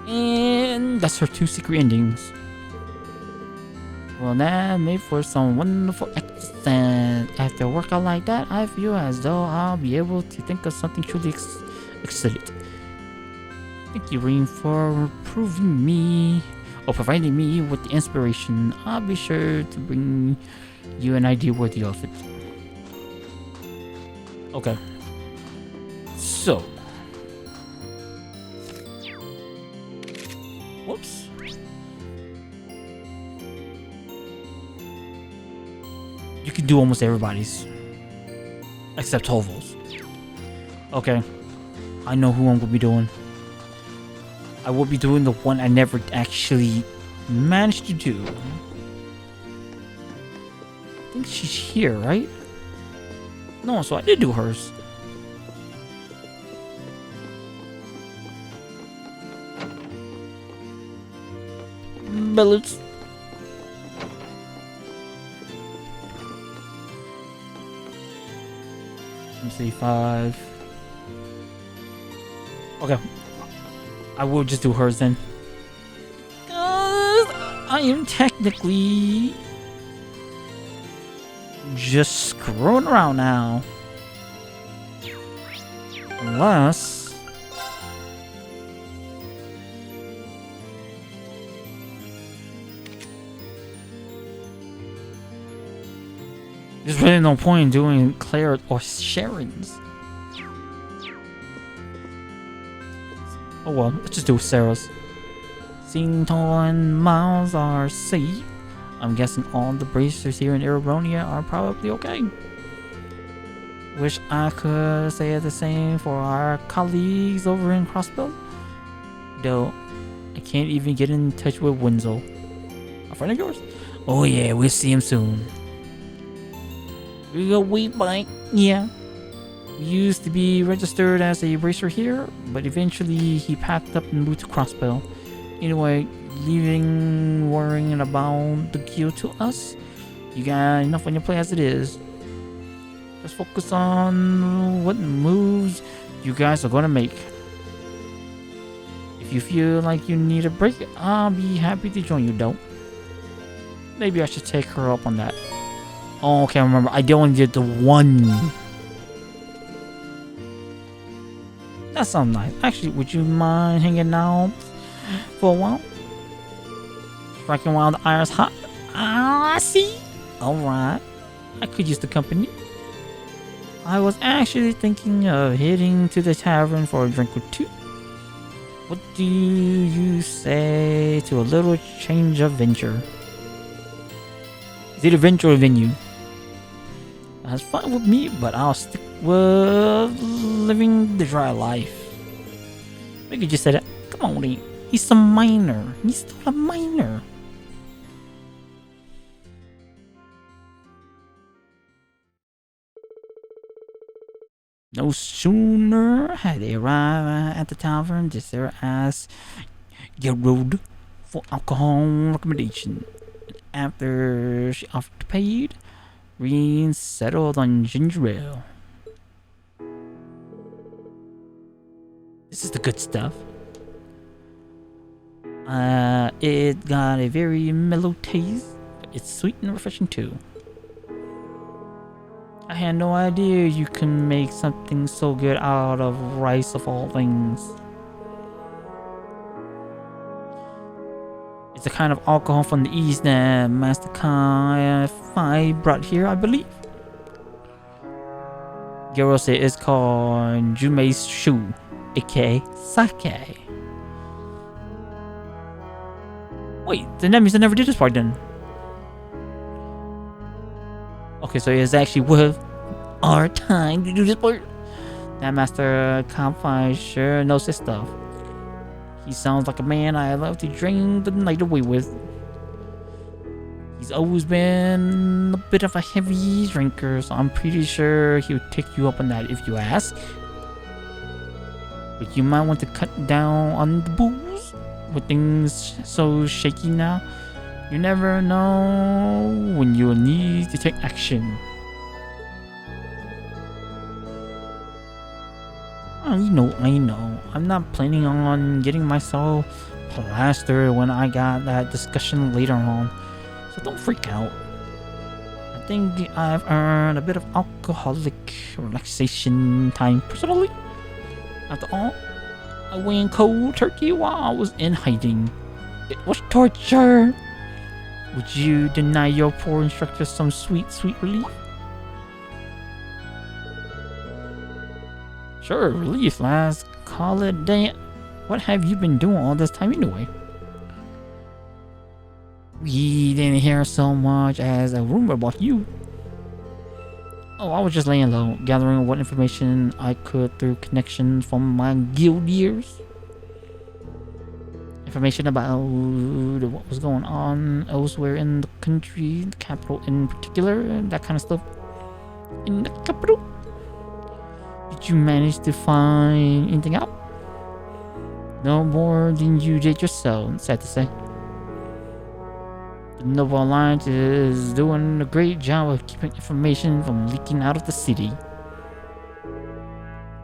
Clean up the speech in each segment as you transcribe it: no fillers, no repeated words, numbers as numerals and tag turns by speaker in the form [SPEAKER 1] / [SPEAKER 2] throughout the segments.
[SPEAKER 1] And that's her 2 secret endings. Well, that made for some wonderful exercise. After a workout like that, I feel as though I'll be able to think of something truly excellent. Thank you, Reem, for proving me or providing me with the inspiration. I'll be sure to bring you an idea worthy of it. Okay. So. Whoops. You can do almost everybody's. Except Tovo's. Okay. I know who I'm going to be doing. I will be doing the one I never actually managed to do. I think she's here, right? No, so I did do hers. Bullets. Let me see, 5. Okay. I will just do hers then. I am technically just screwing around now. Unless there's really no point in doing Claire or Sharon's. Oh well, let's just do Sarah's. Sinto and Miles are safe. I'm guessing all the bracers here in Erebonia are probably okay. Wish I could say the same for our colleagues over in Crossbell. Though, I can't even get in touch with Winslow. A friend of yours? Oh yeah, we'll see him soon. We go wait bike. Yeah. We used to be registered as a racer here, but eventually he packed up and moved to Crossbell. Anyway, leaving worrying about the guild to us. You got enough on your plate as it is. Just focus on what moves you guys are gonna make. If you feel like you need a break, I'll be happy to join you though. Maybe I should take her up on that. Oh, okay, remember, I only did the one. That sounds nice. Actually, would you mind hanging out for a while? Striking while the iron's hot. Ah, I see. Alright. I could use the company. I was actually thinking of heading to the tavern for a drink or two. What do you say to a little change of venture? Is it a venture or venue? That's fine with me, but I'll stick with living the dry life. We could just say that. Come on, Lee. He's a minor. He's still a minor. No sooner had they arrived at the tavern did Sarah ask Gerald for alcohol recommendation. After she offered to pay, Reen settled on ginger ale. This is the good stuff. It got a very mellow taste, but it's sweet and refreshing too. I had no idea you can make something so good out of rice of all things. It's a kind of alcohol from the east that Master Kai brought here, I believe. Gero said it's called Jumei's Shu, aka sake. Wait, then that means I never did this part then. Okay, so it's actually worth our time to do this part. That Master Kai sure knows his stuff. He sounds like a man I love to drink the night away with. He's always been a bit of a heavy drinker, so I'm pretty sure he would take you up on that if you ask. But you might want to cut down on the booze with things so shaky now. You never know when you'll need to take action. I know. I'm not planning on getting myself plastered when I got that discussion later on, so don't freak out. I think I've earned a bit of alcoholic relaxation time personally. After all, I went cold turkey while I was in hiding. It was torture. Would you deny your poor instructor some sweet, sweet relief? Sure, relief, lads. Call it a day. What have you been doing all this time anyway? We didn't hear so much as a rumor about you. Oh, I was just laying low, gathering what information I could through connections from my guild years. Information about what was going on elsewhere in the country, the capital in particular, that kind of stuff. In the capital? Did you manage to find anything out? No more than you did yourself, sad to say. The Noble Alliance is doing a great job of keeping information from leaking out of the city.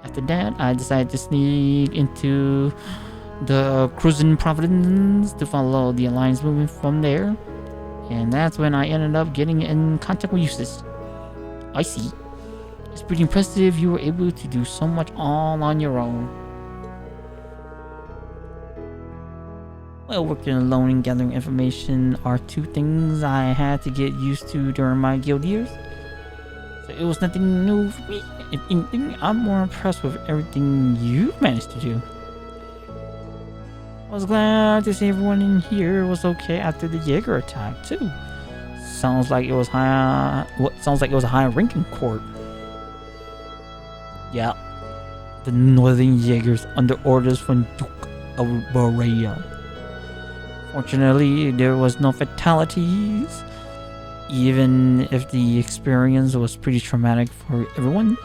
[SPEAKER 1] After that, I decided to sneak into the cruising Providence to follow the Alliance movement from there. And that's when I ended up getting in contact with Eustace. I see. It's pretty impressive you were able to do so much all on your own. Well, working alone and gathering information are two things I had to get used to during my guild years. So it was nothing new for me. If anything, I'm more impressed with everything you've managed to do. I was glad to see everyone in here was okay after the Jaeger attack too. Sounds like it was a high-ranking court. Yeah, the Northern Jaegers under orders from Duke of Berea. Fortunately, there was no fatalities, even if the experience was pretty traumatic for everyone.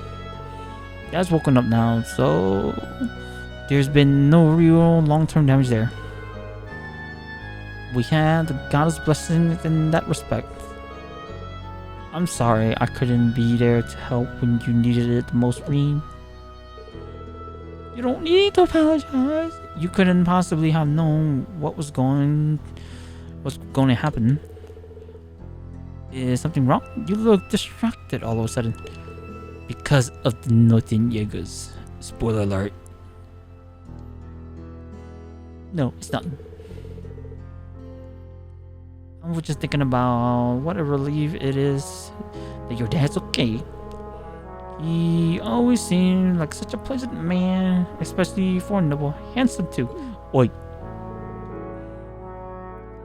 [SPEAKER 1] Guys woken up now, so there's been no real long-term damage there. We had the goddess blessing in that respect. I'm sorry I couldn't be there to help when you needed it the most, Rean. You don't need to apologize. You couldn't possibly have known what was going to happen. Is something wrong? You look distracted all of a sudden. Because of the Northern Jaegers. Spoiler alert. No, it's not. I was just thinking about what a relief it is that your dad's okay. He always seemed like such a pleasant man, especially for a noble, handsome too. Oi.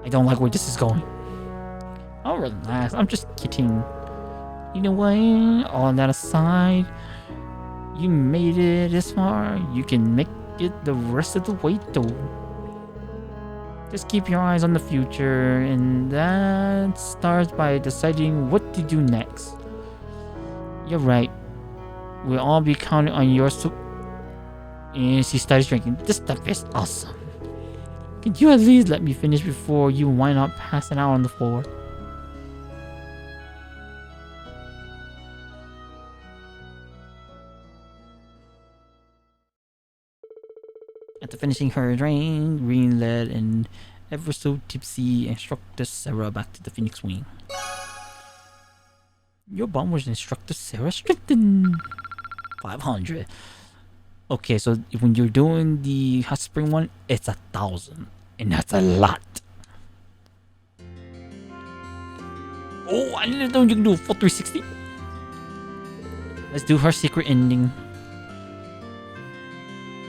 [SPEAKER 1] I don't like where this is going. Oh, relax, I'm just kidding. You know what, all that aside, you made it this far, you can make it the rest of the way though. Just keep your eyes on the future, and that starts by deciding what to do next. You're right. We'll all be counting on your And she starts drinking. This stuff is awesome. Can you at least let me finish before you wind up passing out on the floor? After finishing her drink, Green led an ever so tipsy instructor Sarah back to the Phoenix Wing. Your bond was instructor Sarah Strickland. 500. Okay, so when you're doing the hot spring one, it's 1,000, and that's a lot. Oh, I didn't know you can do a full 360. Let's do her secret ending.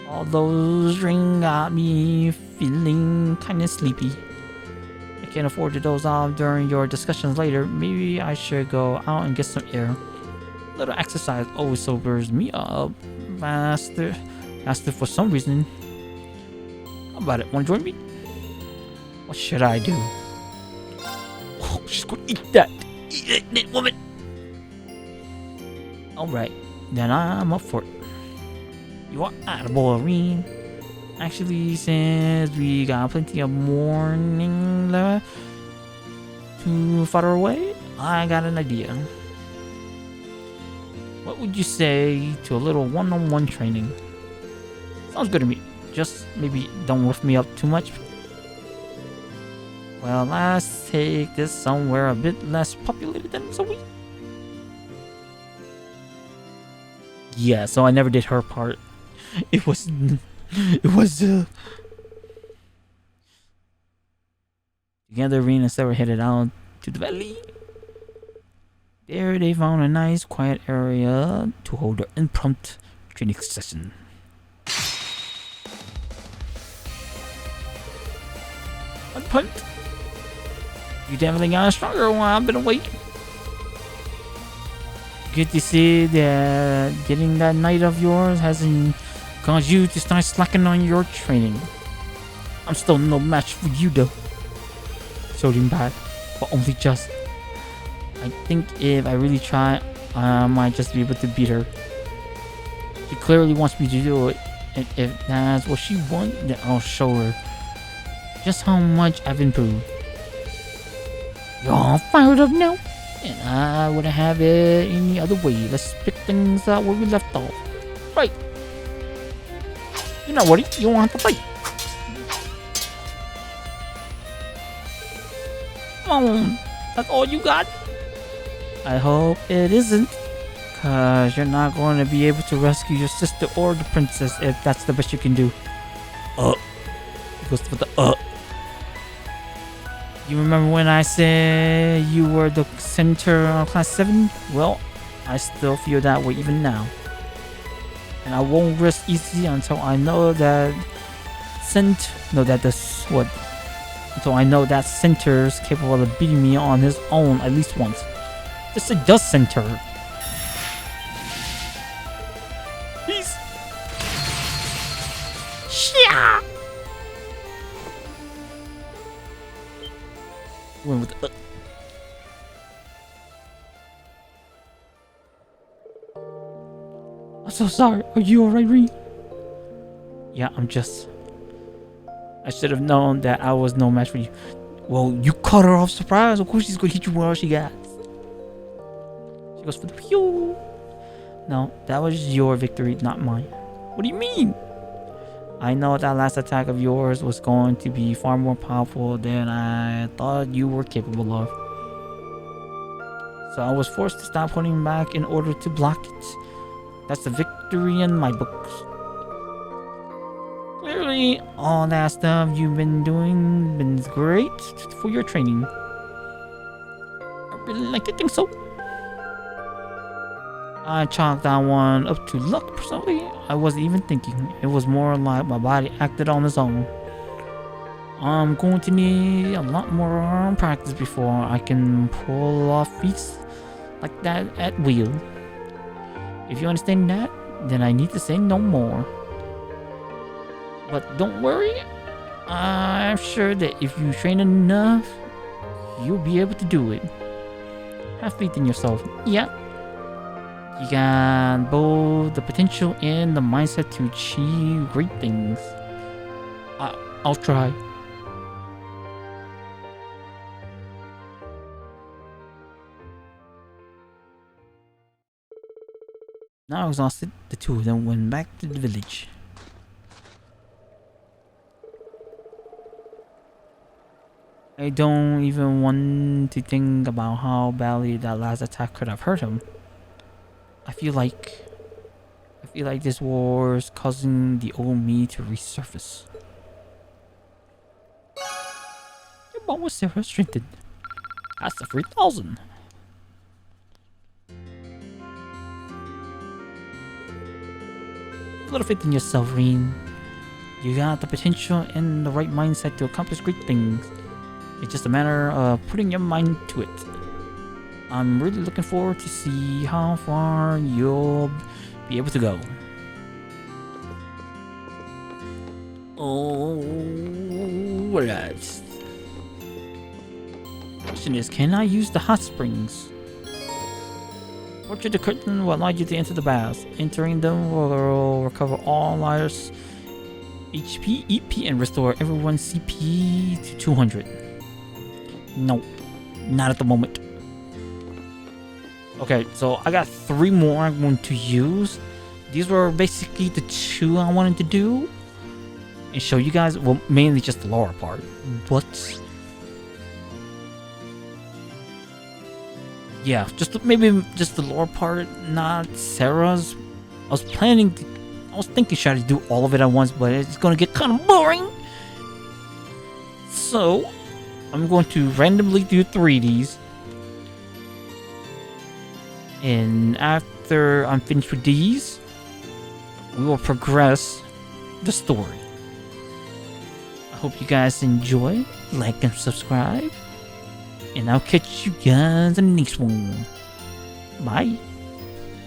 [SPEAKER 1] All those drinks got me feeling kinda sleepy. I can't afford to doze off during your discussions later. Maybe I should go out and get some air. A little exercise always sobers me up faster for some reason. How about it? Wanna join me? What should I do? Oh, she's gonna eat that! Eat it, woman! Alright, then I'm up for it. You are attaboy, Rean. Actually, since we got plenty of morning left too far away, I got an idea. What would you say to a little one-on-one training? Sounds good to me. Just maybe don't lift me up too much Well, let's take this somewhere a bit less populated than Zoe. Yeah, so I never did her part. It was... Together, Reen and Sarah headed out to the valley. There, they found a nice, quiet area to hold their impromptu training session. One punt. You definitely got stronger while I've been away. Good to see that getting that night of yours hasn't caused you to start slacking on your training. I'm still no match for you though. Showing bad, but only just. I think if I really try, I might just be able to beat her. She clearly wants me to do it, and if that's what she wants, then I'll show her just how much I've improved. You're all fired up now, and I wouldn't have it any other way. Let's pick things up where we left off. Right. You're not worried, you won't have to fight. Come on, that's all you got? I hope it isn't, cause you're not going to be able to rescue your sister or the princess if that's the best you can do. He goes for the You remember when I said you were the center of class 7? Well, I still feel that way even now. And I won't rest easy until I know that until I know that Center's capable of beating me on his own at least once. Just say does Center. Peace. Yeah. Went with I'm so sorry. Are you alright, Reen? Yeah, I should have known that I was no match for you. Well, you caught her off surprise. Of course she's gonna hit you with all she got. She goes for the pew. No, that was your victory, not mine. What do you mean? I know that last attack of yours was going to be far more powerful than I thought you were capable of. So I was forced to stop holding back in order to block it. That's the victory in my books. Clearly, all that stuff you've been doing been great for your training. I really like to think so. I chalked that one up to luck personally. I wasn't even thinking. It was more like my body acted on its own. I'm going to need a lot more practice before I can pull off feats like that at will. If you understand that, then I need to say no more. But don't worry, I'm sure that if you train enough, you'll be able to do it. Have faith in yourself. Yeah. You got both the potential and the mindset to achieve great things. I'll try. Now exhausted, the two of them went back to the village. I don't even want to think about how badly that last attack could have hurt him. I feel like this war is causing the old me to resurface. Your bond with Sarah strengthened. That's the 3,000. A little faith in yourself, Reen. You got the potential and the right mindset to accomplish great things. It's just a matter of putting your mind to it. I'm really looking forward to see how far you'll be able to go. Alright. Question is, can I use the hot springs? Torture the curtain will allow you to enter the baths. Entering them will recover all liars' HP, EP, and restore everyone's CP to 200. No, not at the moment. Okay, so I got 3 more I'm going to use. These were basically the 2 I wanted to do and show you guys. Well, mainly just the lower part, but yeah, maybe just the lore part, not Sarah's. I was thinking should I do all of it at once, but it's gonna get kind of boring. So I'm going to randomly do 3Ds, and after I'm finished with these, we will progress the story. I hope you guys enjoy, like and subscribe, and I'll catch you guys in the next one. Bye.